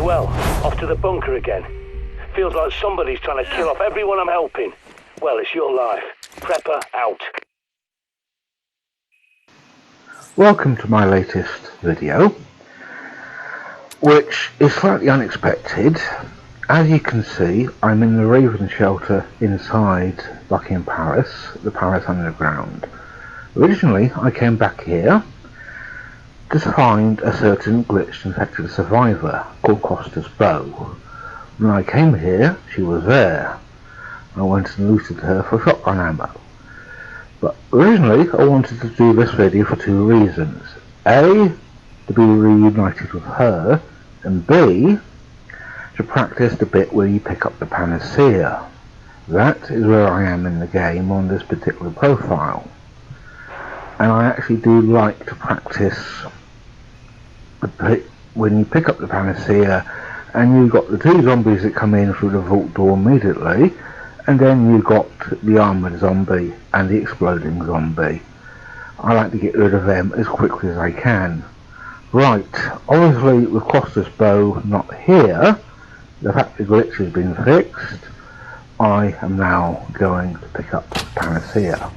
Well, off to the bunker again. Feels like somebody's trying to kill off everyone I'm helping. Well, it's your life. Prepper out. Welcome to my latest video, which is slightly unexpected. As you can see, I'm in the Raven shelter inside Buckingham Palace, the Palace Underground. Originally, I came back here to find a certain glitched infected survivor called KostasBo. When I came here, she was there. I went and looted her for shotgun ammo. But originally, I wanted to do this video for two reasons. A, to be reunited with her, and B, to practice the bit where you pick up the Panacea. That is where I am in the game on this particular profile. And I actually do like to practice when you pick up the Panacea and you've got the two zombies that come in through the vault door immediately, and then you've got the armoured zombie and the exploding zombie. I like to get rid of them as quickly as I can. Right, obviously with KostasBo not here, the fact the glitch has been fixed, I am now going to pick up Panacea.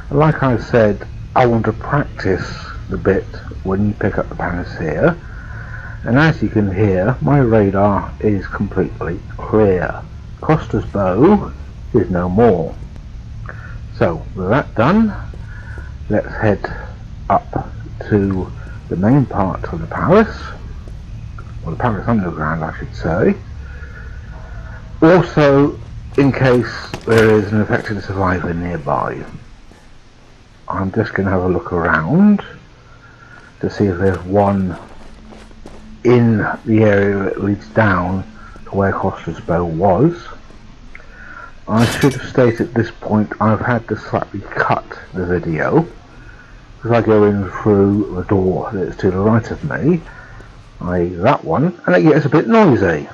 Like I said, I want to practice the bit when you pick up the Panacea, and as you can hear, my radar is completely clear. KostasBo is no more. So with that done, let's head up to the main part of the palace, or the Palace Underground I should say. Also, in case there is an infected survivor nearby, I'm just going to have a look around to see if there's one in the area that leads down to where KostasBo was. I should have stated at this point I've had to slightly cut the video because I go in through the door that's to the right of me, i.e. that one, and it gets a bit noisy.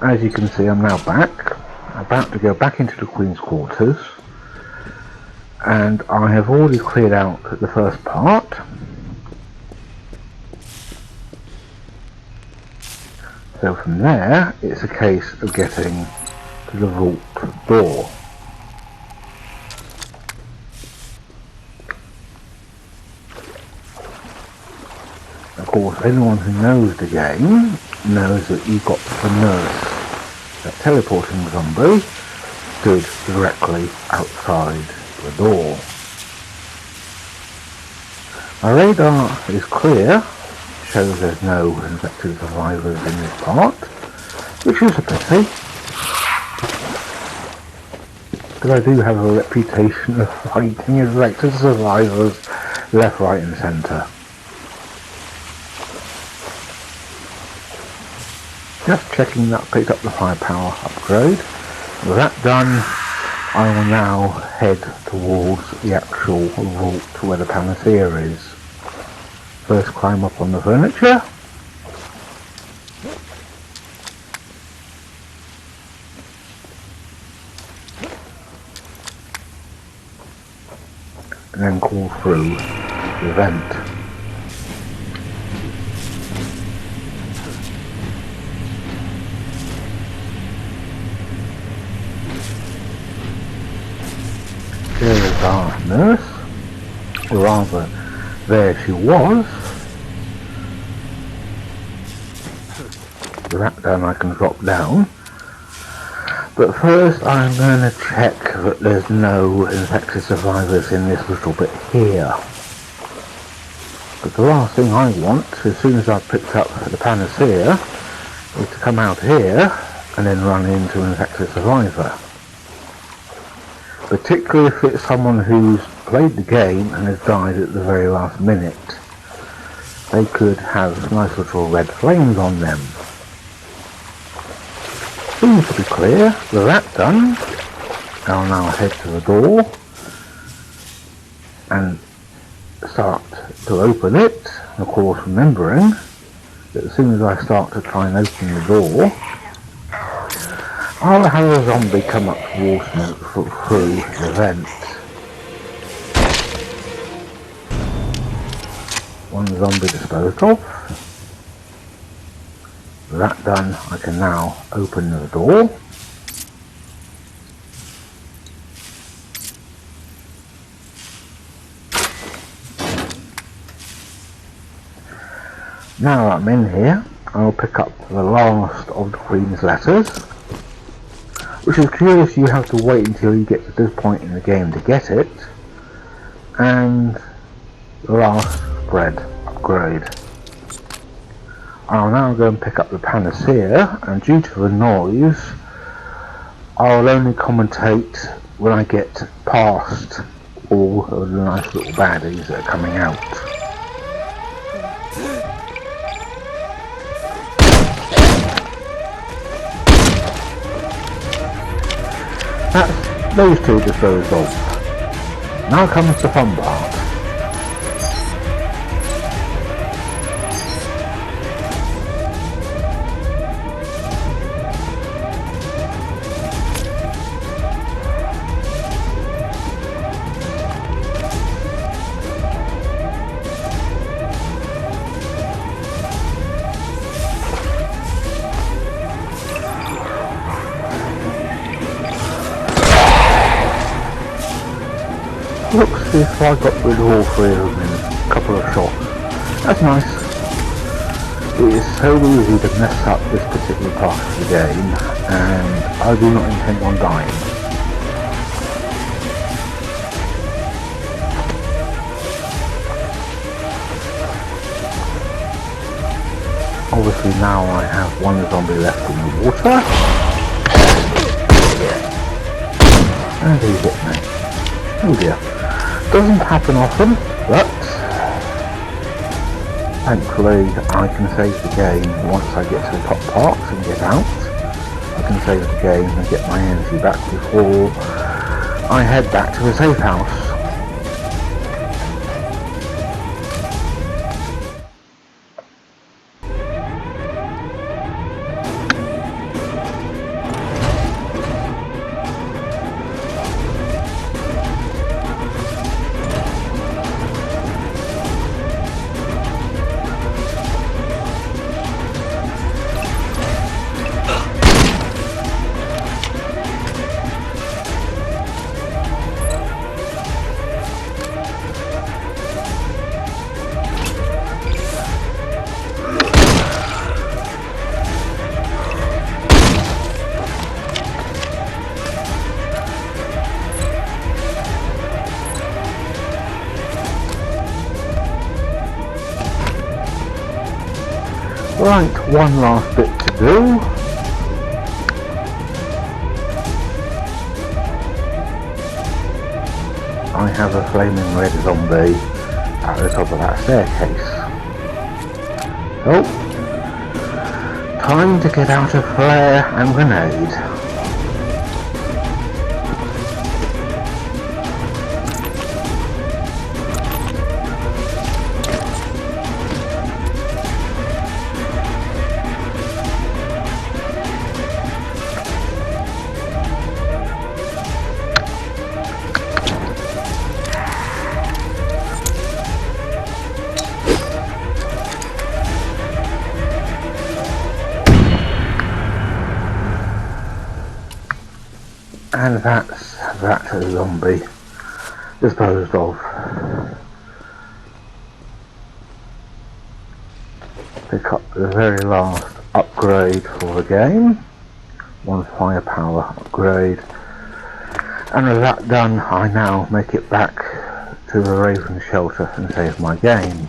As you can see, I'm now back, about to go back into the Queen's quarters, and I have already cleared out the first part. So from there, it's a case of getting to the vault door. Of course, anyone who knows the game knows that you've got the nurse, that teleporting zombie, stood directly outside the door. My radar is clear, shows there's no infected survivors in this part, which is a pity, because I do have a reputation of fighting infected survivors left, right and centre. Just checking that I picked up the firepower upgrade. With that done, I will now head towards the actual vault where the Panacea is. First climb up on the furniture. And then crawl through the vent. There is our nurse, or rather, there she was. With that done, I can drop down. But first, I'm going to check that there's no infected survivors in this little bit here. But the last thing I want, as soon as I've picked up the Panacea, is to come out here and then run into an infected survivor. Particularly if it's someone who's played the game and has died at the very last minute. They could have nice little red flames on them. Seems to be clear. With that done, I'll now head to the door and start to open it. Of course, remembering that as soon as I start to try and open the door, I'll have a zombie come up towards me through the vent. One zombie disposed of. That done, I can now open the door. Now I'm in here, I'll pick up the last of the Queen's letters, which is curious. You have to wait until you get to this point in the game to get it, and the last spread upgrade. I'll now go and pick up the Panacea, and due to the noise, I'll only commentate when I get past all of the nice little baddies that are coming out. That's those two disposed of. Now comes the fun part. Looks as if I got rid of all three of them in a couple of shots. That's nice. It is so easy to mess up this particular part of the game, and I do not intend on dying. Obviously now I have one zombie left in the water. And he hit me. Oh dear. Doesn't happen often, but thankfully I can save the game once I get to the top parts and get out. I can save the game and get my energy back before I head back to the safe house. Right, one last bit to do. I have a flaming red zombie at the top of that staircase. So, time to get out a flare and grenade. And that's that zombie disposed of. Pick up the very last upgrade for the game. One firepower upgrade. And with that done, I now make it back to the Raven shelter and save my game.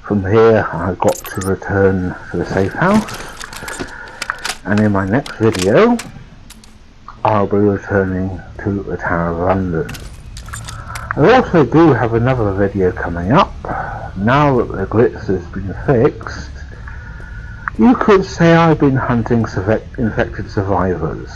From here, I've got to return to the safe house. And in my next video, I'll be returning to the Tower of London. I also do have another video coming up. Now that the glitch has been fixed, you could say I've been hunting infected survivors.